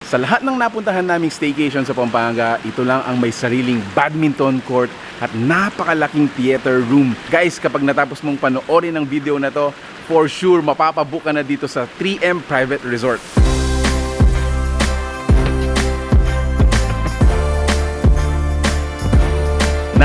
Sa lahat ng napuntahan naming staycation sa Pampanga, ito lang ang may sariling badminton court at napakalaking theater room. Guys, kapag natapos mong panoorin ang video na to, for sure mapapabook ka na dito sa 3M Private Resort.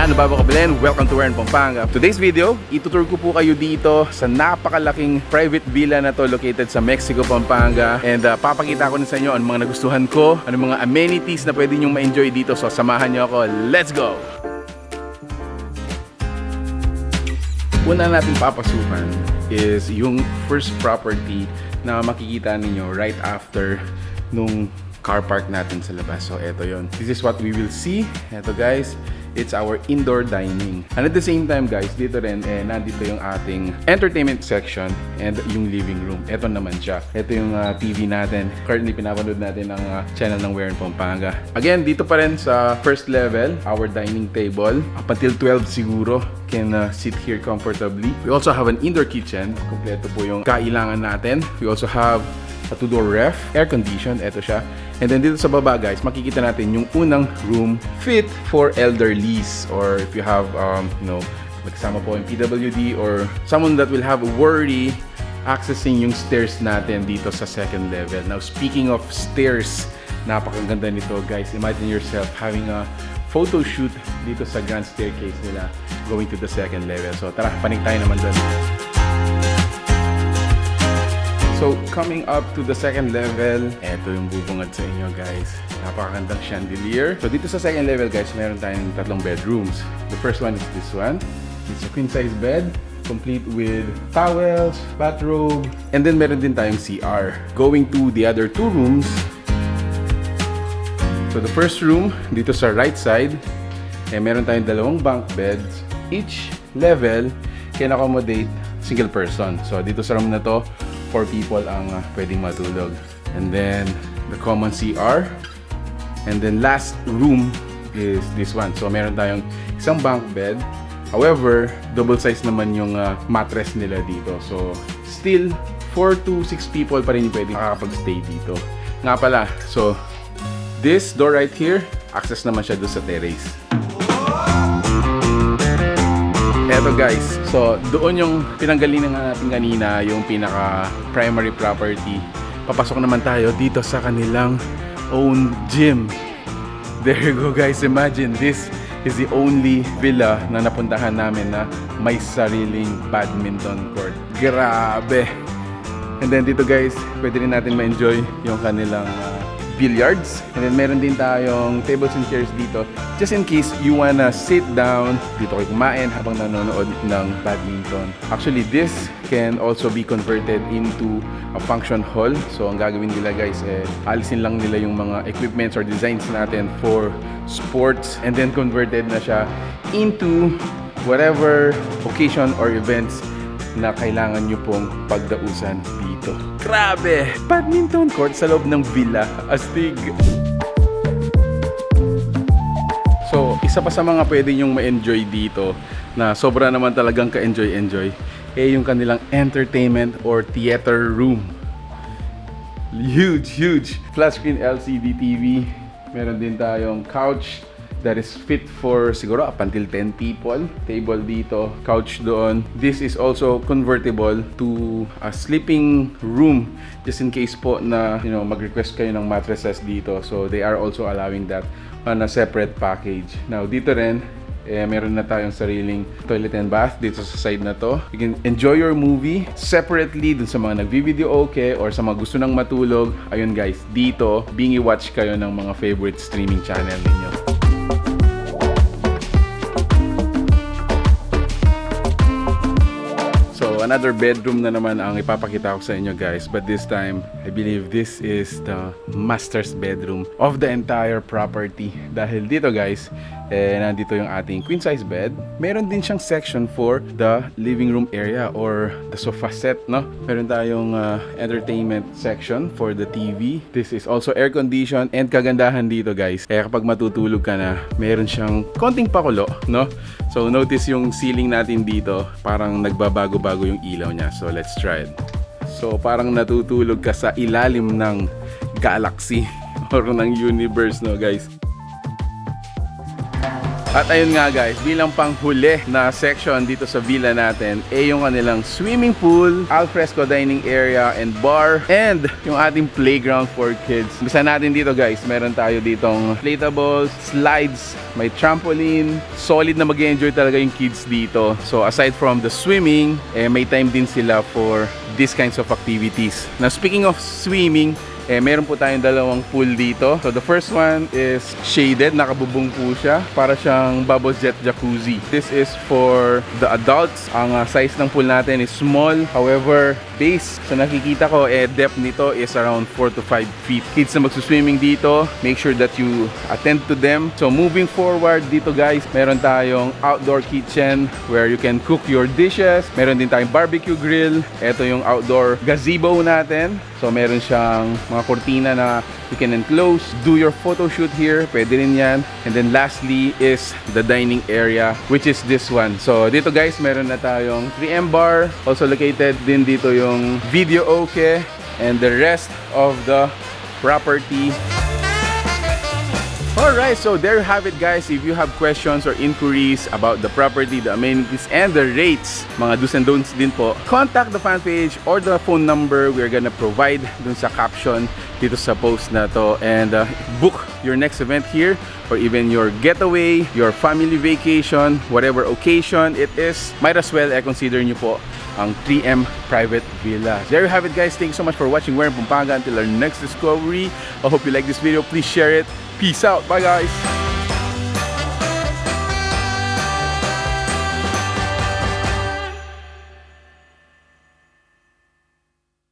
Ano ba kabilin? Welcome to Pampanga. Today's video, itutur ko po kayo dito sa napakalaking private villa na to located sa Mexico, Pampanga. And papakita ko na sa inyo ang mga nagustuhan ko, ano mga amenities na pwede nyong ma-enjoy dito. So samahan nyo ako. Let's go! Una natin papasukan is yung first property na makikita ninyo right after nung car park natin sa labas. So eto yon. This is what we will see. Eto guys, it's our indoor dining. And at the same time guys, dito rin nandito yung ating entertainment section and yung living room. Ito naman siya. Ito yung TV natin. Currently pinapanood natin ang channel ng Pampanga. Again, dito pa rin sa first level, our dining table. Up until 12 siguro can sit here comfortably. We also have an indoor kitchen. Kompleto po yung kailangan natin. We also have a two-door ref, air-conditioned. Ito siya. And then dito sa baba guys, makikita natin yung unang room fit for elderlies, or if you have nagsama po yung PWD or someone that will have a worry accessing yung stairs natin dito sa second level. Now speaking of stairs, napakaganda nito guys. Imagine yourself having a photo shoot dito sa grand staircase nila going to the second level. So tara, panig tayo naman doon. So, coming up to the second level, eto yung bubungad sa inyo guys. Napakagandang chandelier. So, dito sa second level guys, meron tayong tatlong bedrooms. The first one is this one. It's a queen size bed, complete with towels, bathrobe, and then meron din tayong CR. Going to the other two rooms. So, the first room, dito sa right side, meron tayong dalawang bunk beds. Each level can accommodate single person. So, dito sa room na to, 4 people ang pwedeng matulog. And then the common CR. And then last room is this one. So meron tayong isang bunk bed. However, double size naman yung mattress nila dito. So still 4 to 6 people pa rin yung pwedeng makakapag-stay dito. Nga pala, so this door right here, access naman siya doon sa terrace. Eto guys, so doon yung pinanggalingan natin kanina, yung pinaka primary property. Papasok naman tayo dito sa kanilang own gym. There you go guys, imagine this is the only villa na napuntahan namin na may sariling badminton court. Grabe! And then dito guys, pwede rin natin ma-enjoy yung kanilang billiards. And then meron din tayong tables and chairs dito. Just in case you wanna sit down, dito kayo kumain habang nanonood ng badminton. Actually, this can also be converted into a function hall. So, ang gagawin nila guys, alisin lang nila yung mga equipments or designs natin for sports and then converted na siya into whatever occasion or events na kailangan nyo pong pagdausan dito. Grabe! Badminton court sa loob ng villa. Astig! So, isa pa sa mga pwede nyong ma-enjoy dito na sobra naman talagang ka-enjoy-enjoy yung kanilang entertainment or theater room. Huge, huge! Flat screen LCD TV. Meron din tayong couch that is fit for siguro up until 10 people. Table dito, couch doon. This is also convertible to a sleeping room just in case po na mag-request kayo ng mattresses dito. So they are also allowing that on a separate package. Now dito rin meron na tayong sariling toilet and bath dito sa side na to. You can enjoy your movie separately dun sa mga nagvi-videoke or sa mga gusto nang matulog. Ayun guys, dito bingi watch kayo ng mga favorite streaming channel ninyo. Another bedroom na naman ang ipapakita ko sa inyo guys, but this time I believe this is the master's bedroom of the entire property. Dahil dito guys, nandito yung ating queen size bed. Meron din siyang section for the living room area or the sofa set, no? Meron tayong entertainment section for the TV. This is also air conditioned, and kagandahan dito guys, kapag matutulog ka na, meron siyang konting pakulo, no? So notice yung ceiling natin dito, parang nagbabago-bago yung ilaw niya. So let's try it. So parang natutulog ka sa ilalim ng galaxy naglalaro ng universe, no guys. At ayun nga guys, bilang panghuli na section dito sa villa natin, yung kanilang swimming pool, alfresco dining area and bar, and yung ating playground for kids. Bisa natin dito guys, meron tayo ditong inflatables, slides, may trampoline. Solid na mag-enjoy talaga yung kids dito. So aside from the swimming, may time din sila for these kinds of activities. Now speaking of swimming, meron po tayong dalawang pool dito. So the first one is shaded, nakabubong po siya. Para siyang bubble jet jacuzzi. This is for the adults. Ang size ng pool natin is small. However, base sa nakikita ko, depth nito is around 4 to 5 feet. Kids na magsuswimming dito, make sure that you attend to them. So moving forward dito guys, meron tayong outdoor kitchen where you can cook your dishes. Meron din tayong barbecue grill. Ito yung outdoor gazebo natin. So meron siyang mga kortina na you can enclose. Do your photo shoot here, pwede rin yan. And then lastly is the dining area, which is this one. So dito guys, meron na tayong 3M bar. Also located din dito yung videoke and the rest of the property. Alright, so there you have it guys. If you have questions or inquiries about the property, the amenities, and the rates, mga do's and don'ts din po, contact the fan page or the phone number we're gonna provide dun sa caption dito sa post na to, and book your next event here or even your getaway, your family vacation, whatever occasion it is. Might as well consider nyo po ang 3M Private Villa. There you have it guys. Thank you so much for watching. We're in Pampanga. Until our next discovery, I hope you like this video. Please share it. Peace out. Bye guys.